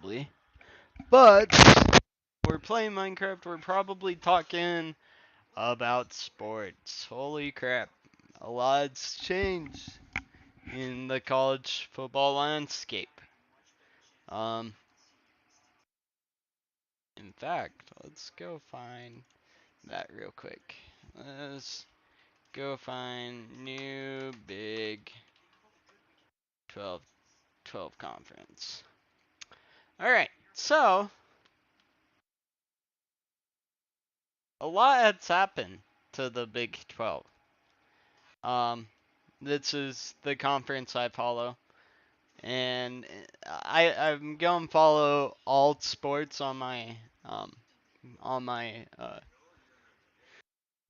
probably. But we're playing Minecraft, we're probably talking about sports. Holy crap. A lot's changed in the college football landscape. Um, in fact, let's go find that real quick. Let's go find new Big 12 conference. Alright, so a lot has happened to the Big 12. This is the conference I follow, and I'm going to follow all sports on my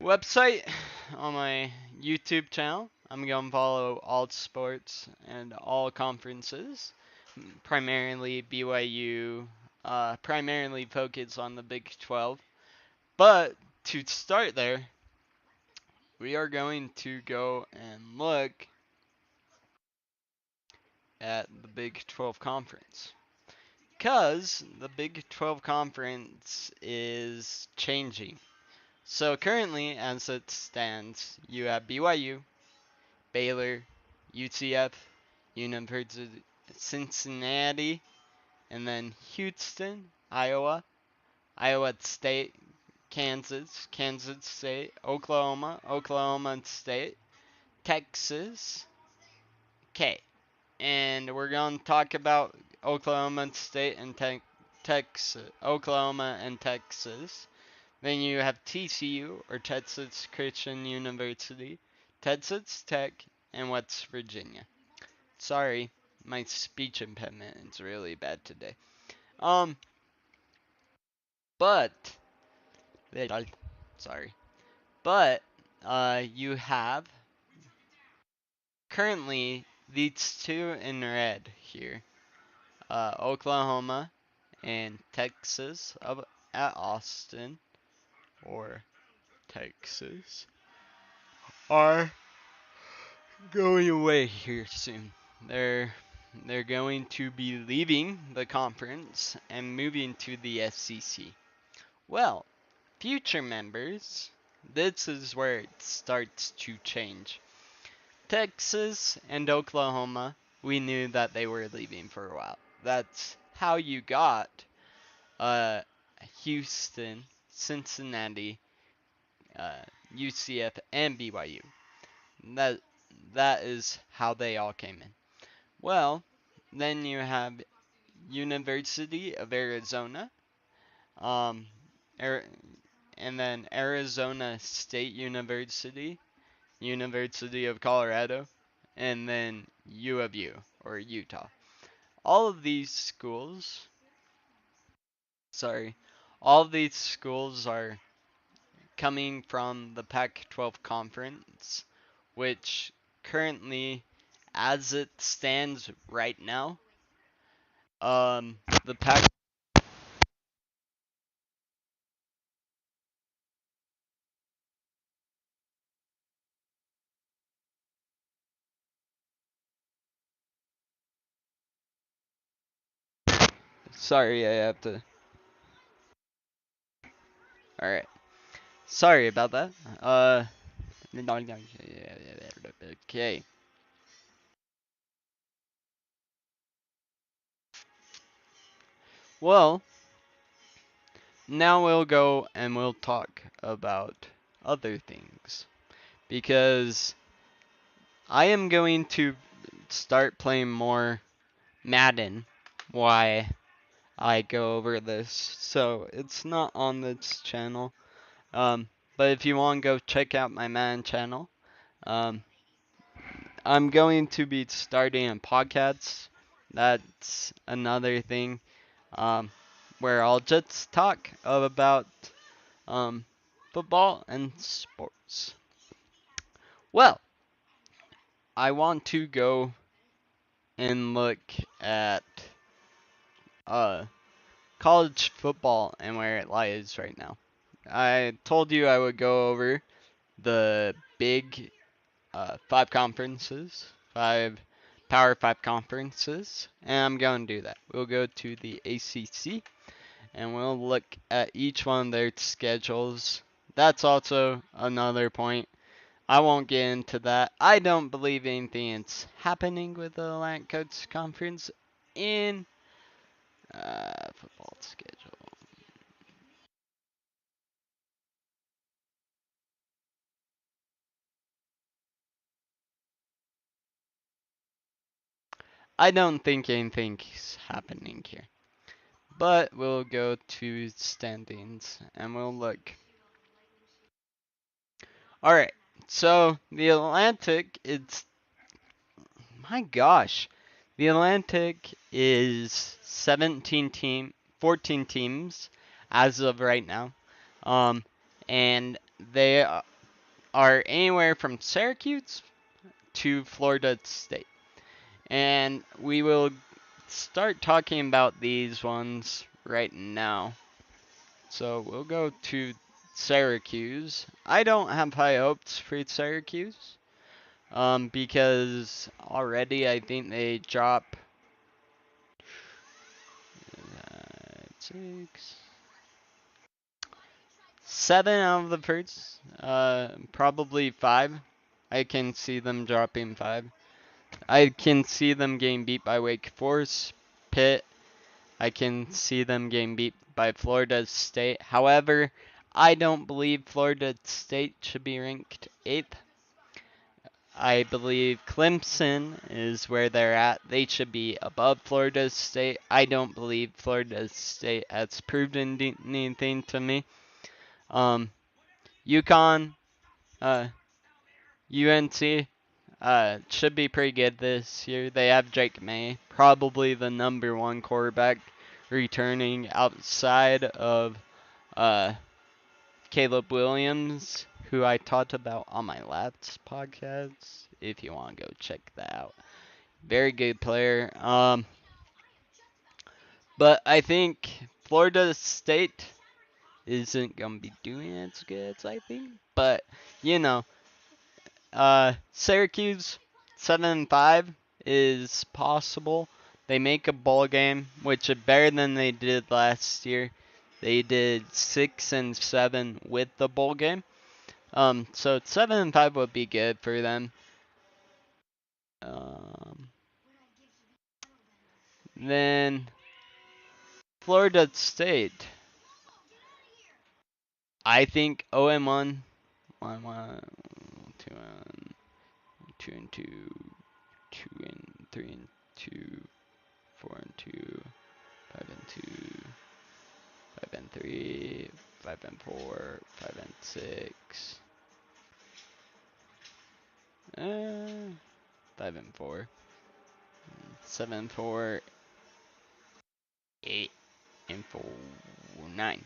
website, on my YouTube channel. I'm going to follow all sports and all conferences, primarily BYU, primarily focus on the Big 12. But to start there, we are going to go and look at the Big 12 conference. Because the Big 12 conference is changing. So currently, as it stands, you have BYU, Baylor, UCF, University Cincinnati, and then Houston, Iowa, Iowa State, Kansas, Kansas State, Oklahoma, Oklahoma State, Texas. Okay, and we're going to talk about Oklahoma State and Texas, Oklahoma and Texas. Then you have TCU, or Texas Christian University, Texas Tech, and West Virginia. Sorry, my speech impediment is really bad today. But sorry, but you have currently these two in red here, Oklahoma and Texas at Austin, or Texas, are going away here soon. They're going to be leaving the conference and moving to the SEC. Well, future members, this is where it starts to change. Texas and Oklahoma, we knew that they were leaving for a while. That's how you got Houston, Cincinnati, UCF, and BYU. That is how they all came in. Well, then you have University of Arizona, um, and then Arizona State University, University of Colorado, and then U of U, or Utah. All of these schools, all of these schools are coming from the Pac-12 conference, which currently, as it stands right now, the Pac. Sorry, I have to. Alright. Sorry about that. Okay. Well, now we'll go and we'll talk about other things. Because I am going to start playing more Madden. Why I go over this. So it's not on this channel. But if you want to go check out my Madden channel, I'm going to be starting a podcast. That's another thing, where I'll just talk about football and sports. Well, I want to go and look at college football and where it lies right now. I told you I would go over the big five conferences, five Power 5 conferences, and I'm going to do that. We'll go to the ACC, and we'll look at each one of their schedules. That's also another point. I won't get into that. I don't believe anything is happening with the Atlantic Coast Conference in football schedule. I don't think anything's happening here. But we'll go to standings and we'll look. Alright, so the Atlantic, my gosh. The Atlantic is 14 teams as of right now. And they are anywhere from Syracuse to Florida State. And we will start talking about these ones right now. So we'll go to Syracuse. I don't have high hopes for Syracuse. Because already I think they drop 6, 7 out of the first, probably 5. I can see them dropping 5. I can see them getting beat by Wake Forest, Pitt. I can see them getting beat by Florida State. However, I don't believe Florida State should be ranked 8th. I believe Clemson is where they're at. They should be above Florida State. I don't believe Florida State has proved anything to me. UConn, UNC, should be pretty good this year. They have Drake May, probably the #1 quarterback returning outside of Caleb Williams, who I talked about on my last podcast. If you want to go check that out. Very good player. But I think Florida State isn't going to be doing as good as I think. But, you know, Syracuse 7-5 is possible. They make a bowl game, which is better than they did last year. They did 6-7 with the bowl game. So 7-5 would be good for them. Then Florida State. I think 0-1, 1-1, 2-1, 2-2, 2-3-2, 4-2, 5-2, 5-3, 5-4, 5-6, 5-4, 7-4, 8-4, 9.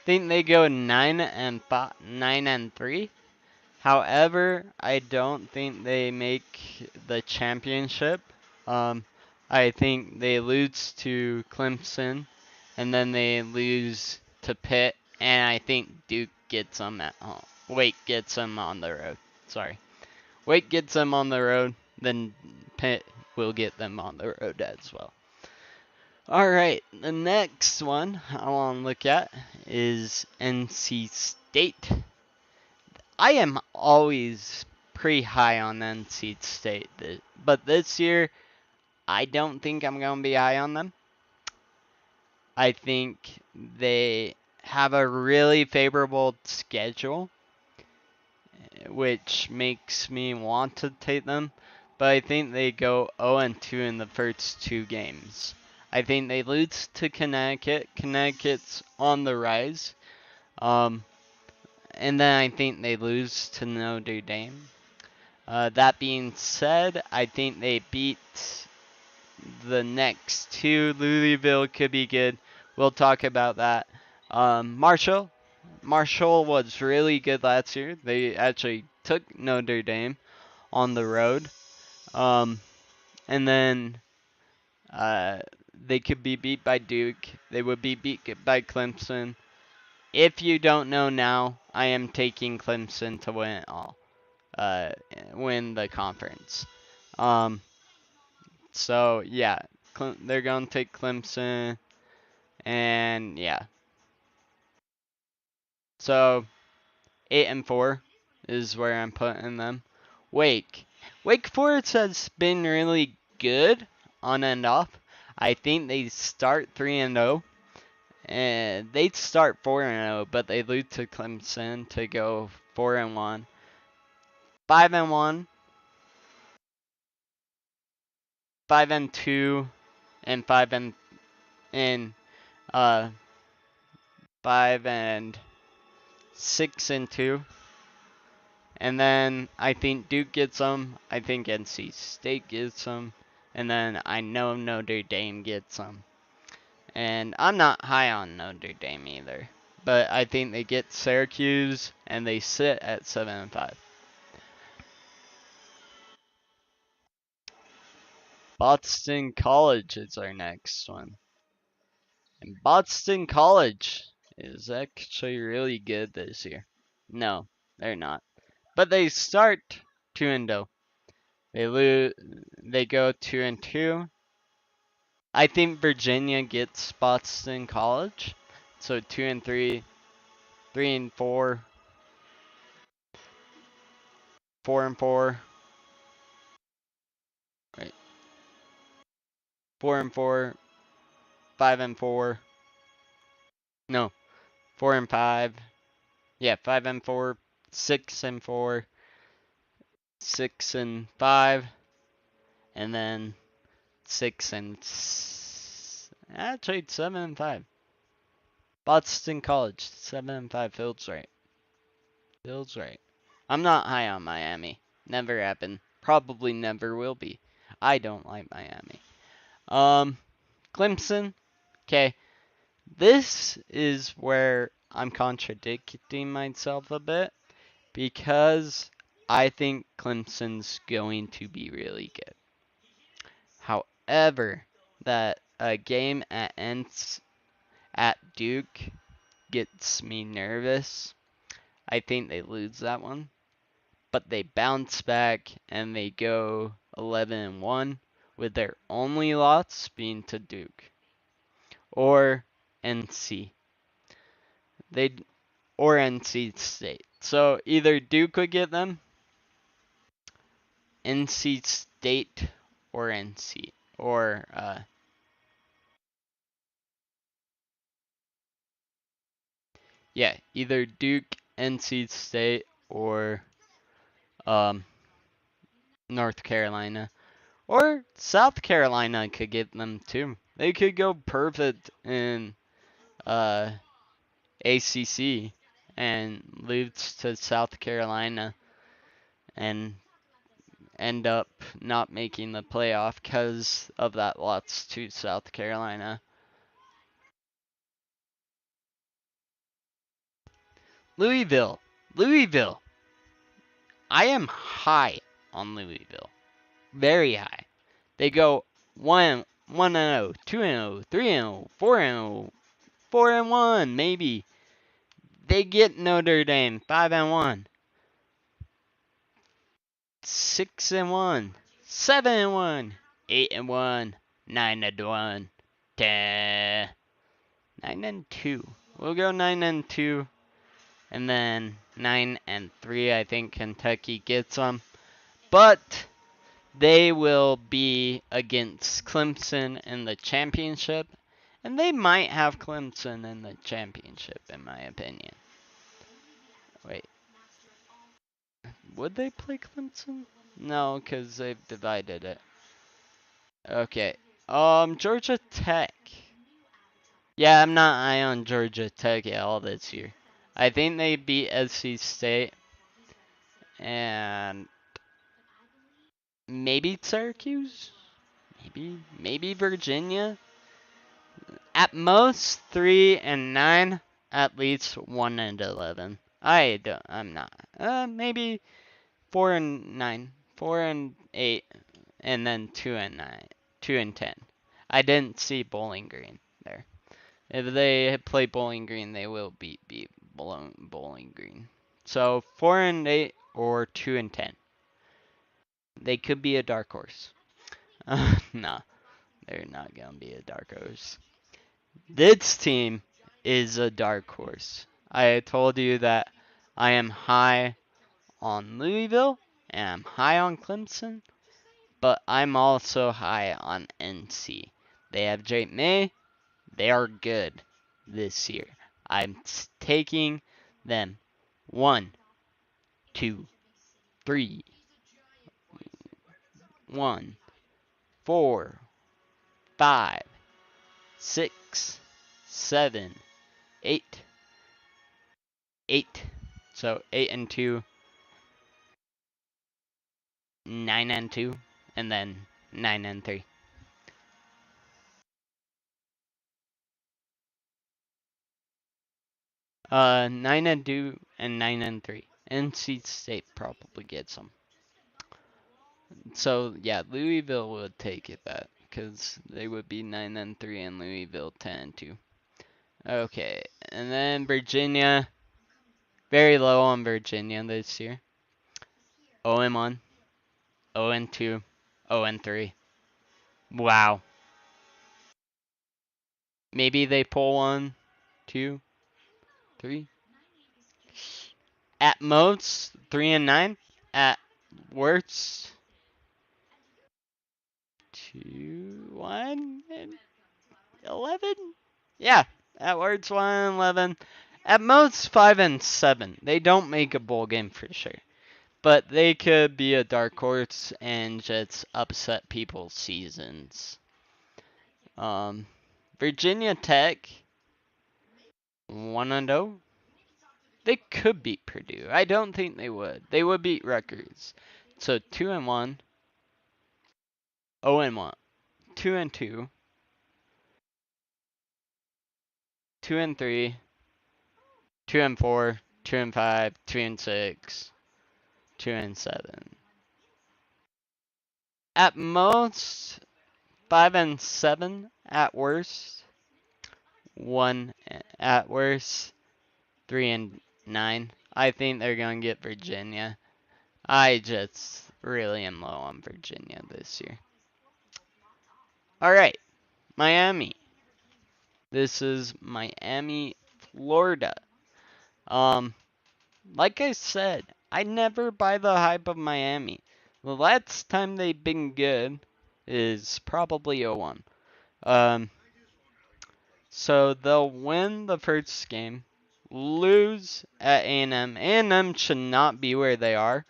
Think they go 9-3. However, I don't think they make the championship. I think they lose to Clemson, and then they lose to Pitt, and I think Duke gets them at home. Wake gets them on the road. Sorry. Wake gets them on the road, then Pitt will get them on the road as well. Alright, the next one I want to look at is NC State. I am always pretty high on NC State, but this year, I don't think I'm going to be high on them. I think they have a really favorable schedule, which makes me want to take them, but I think they go 0-2 in the first 2 games. I think they lose to Connecticut. Connecticut's on the rise. And then I think they lose to Notre Dame. That being said, I think they beat the next 2. Louisville could be good. We'll talk about that. Marshall was really good last year. They actually took Notre Dame on the road. And then they could be beat by Duke. They would be beat by Clemson. If you don't know now, I am taking Clemson to win it all. Win the conference. So yeah, they're gonna take Clemson, and yeah. So 8-4 is where I'm putting them. Wake Forest has been really good on and off. I think they start 3-0, and they start 4-0, but they lose to Clemson to go 4-1, 5-1, 5-2, and 5 and 6-2. And then I think Duke gets them. I think NC State gets them. And then I know Notre Dame gets them. And I'm not high on Notre Dame either. But I think they get Syracuse and they sit at 7-5. Boston College is our next one. And Boston College is actually really good this year. No, they're not. But they start 2-0. They go 2-2. I think Virginia gets Boston College. So 2-3, 3-4, 4-4, right? 4-4, 5-4. No, 4-5. Yeah, 5-4, 6-4, 6-5, and then actually 7-5. Boston College, 7-5 feels right. Feels right. I'm not high on Miami. Never happened. Probably never will be. I don't like Miami. Clemson. Okay. This is where I'm contradicting myself a bit because I think Clemson's going to be really good. However, that a game at Duke gets me nervous. I think they lose that one. But they bounce back and they go 11-1 with their only loss being to Duke or NC. They or NC State. So either Duke would get them, NC State, or NC or yeah, either Duke, NC State, or um North Carolina. Or South Carolina could get them too. They could go perfect in uh ACC and lose to South Carolina and end up not making the playoff because of that loss to South Carolina. Louisville. Louisville. I am high on Louisville. Very high. They go 1-0, 2-0, 3-0, 4-0, 4-1 maybe. They get Notre Dame 5-1. 6-1, 7-1, 8-1, 9-1, 9-2. We'll go 9-2, and then 9-3. I think Kentucky gets them, but they will be against Clemson in the championship, and they might have Clemson in the championship, in my opinion. Wait, would they play Clemson? No, because they've divided it. Okay. Georgia Tech. Yeah, I'm not high on Georgia Tech at all this year. I think they beat NC State and maybe Syracuse, maybe Virginia. At most 3-9. At least 1-11. I'm not. Maybe 4-9, 4-8, and then 2-9, 2-10. I didn't see Bowling Green there. If they play Bowling Green, they will beat Bowling Green. So 4-8 or 2-10. They could be a dark horse. No, they're not gonna be a dark horse. This team is a dark horse. I told you that I am high on Louisville and I'm high on Clemson, but I'm also high on NC. They have Drake May. They are good this year. I'm taking them 1, 2, 3, 1, 4, 5, 6, 7, 8, 8. So 8 and 2, 9 and 2, and then 9 and 3. 9 and 2 and 9 and 3. NC State probably gets them. So yeah, Louisville would take it that because they would be 9 and 3 and Louisville 10 and 2. Okay, and then Virginia, very low on Virginia this year. 0 and 1, 0 and 2, 0 and 3. Wow. Maybe they pull 1, 2, 3. At most 3 and 9. At worst 2, 1 and 11. Yeah, at worst 1 and 11. At most 5 and 7. They don't make a bowl game for sure. But they could be a dark horse and just upset people's seasons. Virginia Tech 1 and 0. They could beat Purdue. I don't think they would. They would beat Rutgers. So 2 and 1, 0 and 1, 2 and 2, 2 and 3, 2 and 4, 2 and 5, 2 and 6, 2 and 7. At most 5 and 7 at worst. 1 at worst. 3 and 9. I think they're going to get Virginia. I just really am low on Virginia this year. Alright, Miami. This is Miami, Florida. Like I said, I never buy the hype of Miami. The last time they've been good is probably 0-1. So they'll win the first game, lose at A&M. A&M should not be where they are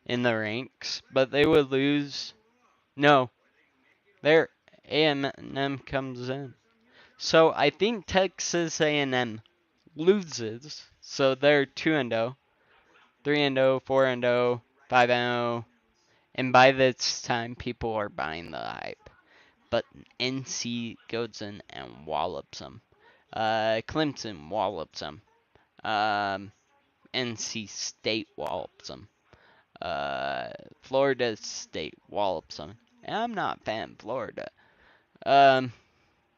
in the ranks, but they would lose. No, their A&M comes in. So I think Texas A&M loses, so they're 2 and 0, 3 and 0, 4 and 0, 5 and 0, and by this time people are buying the hype. But NC goes in and wallops them. Clemson wallops them. NC State wallops them. Florida State wallops them. And I'm not a fan of Florida.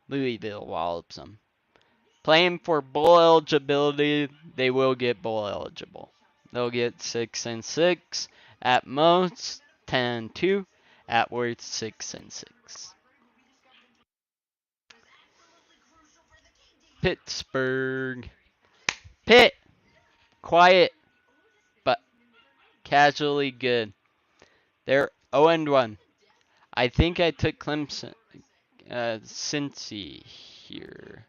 Louisville wallops them. Playing for bowl eligibility, they will get bowl eligible. They'll get 6 and 6 at most, 10 and 2 at worst, 6 and 6. Pittsburgh. Pitt, quiet but casually good. They're 0 and 1. I think I took Clemson, Cincy here.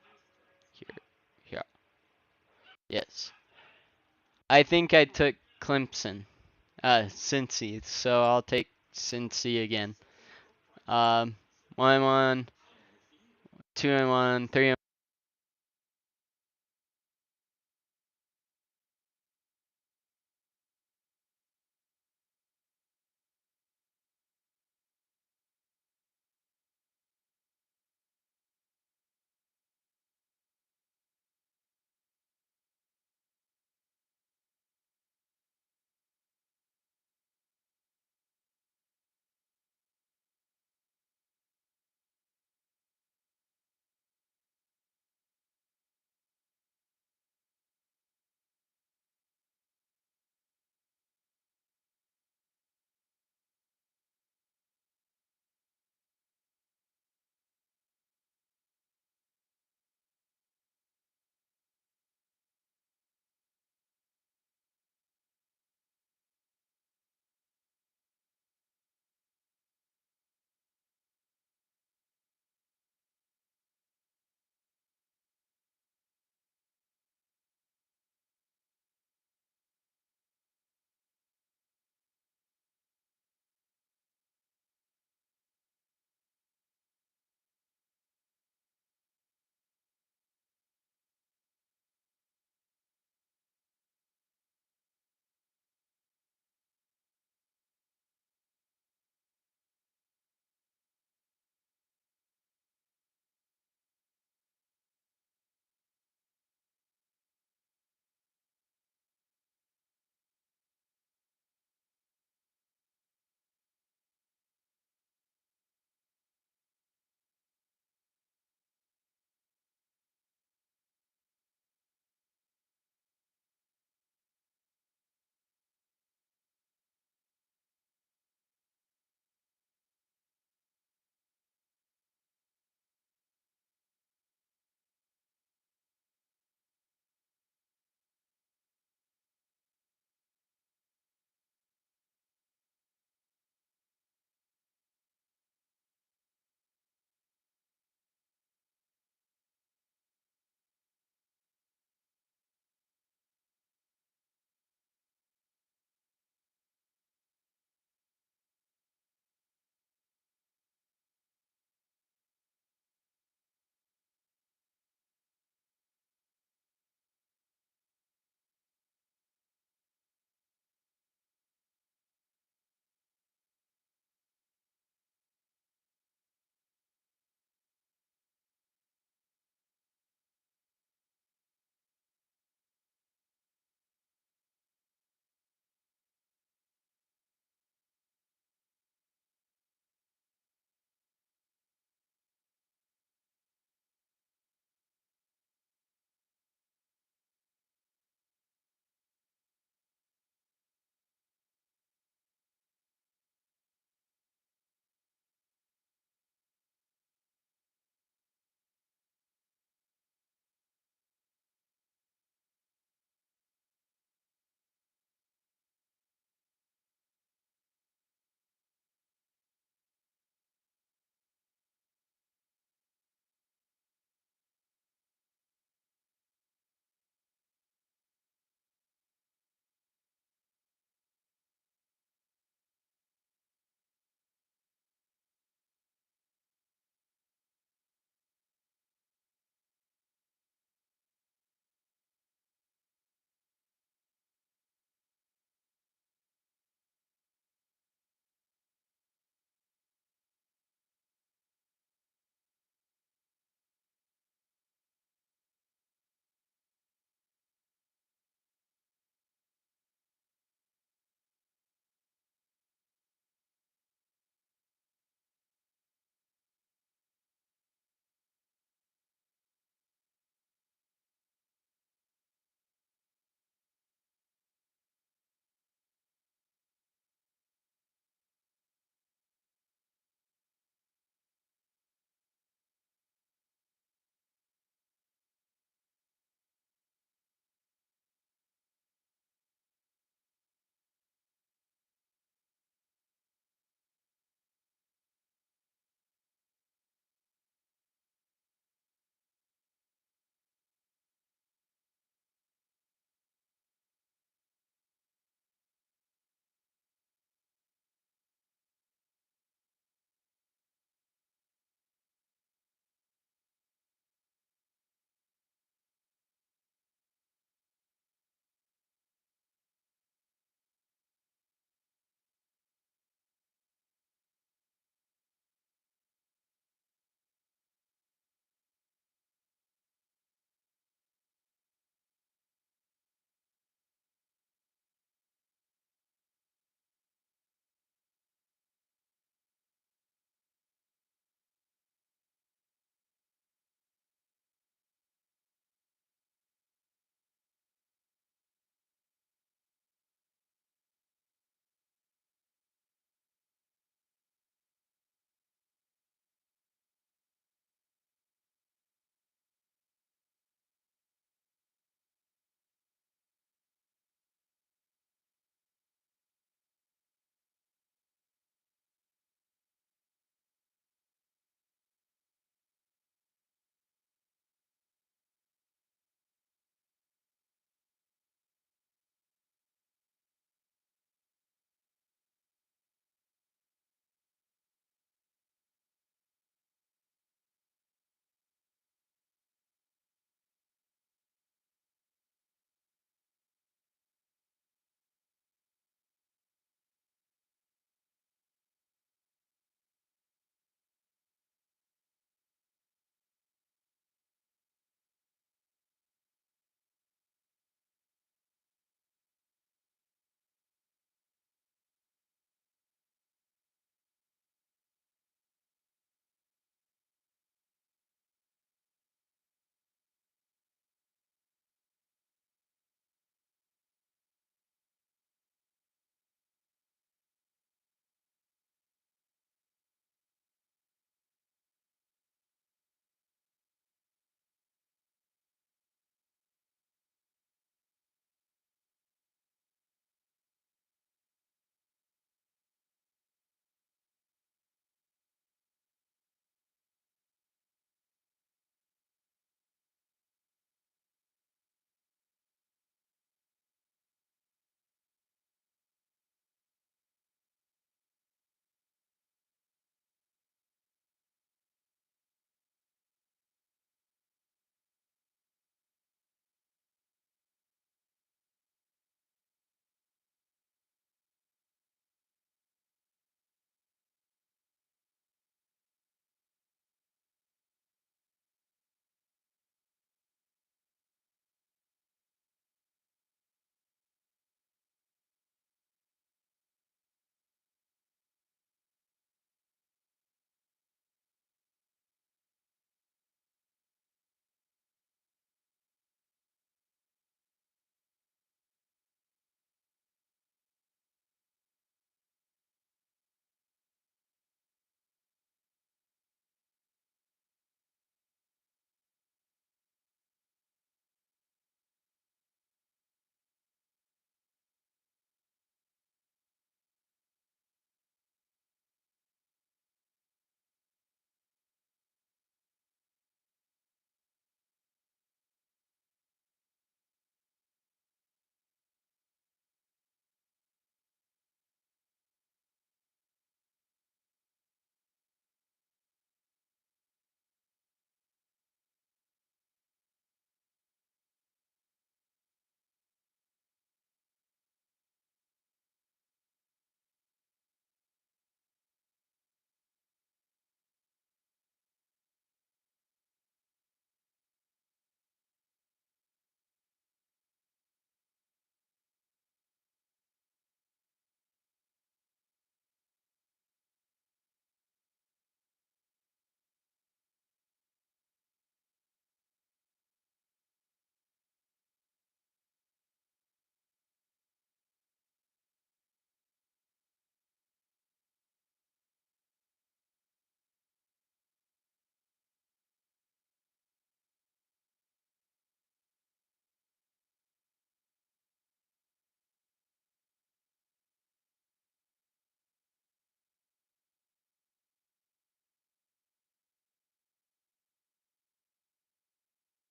Yes. I think I took Clemson, Cincy, so I'll take Cincy again. 1 and 1, 2 and 1, 3 and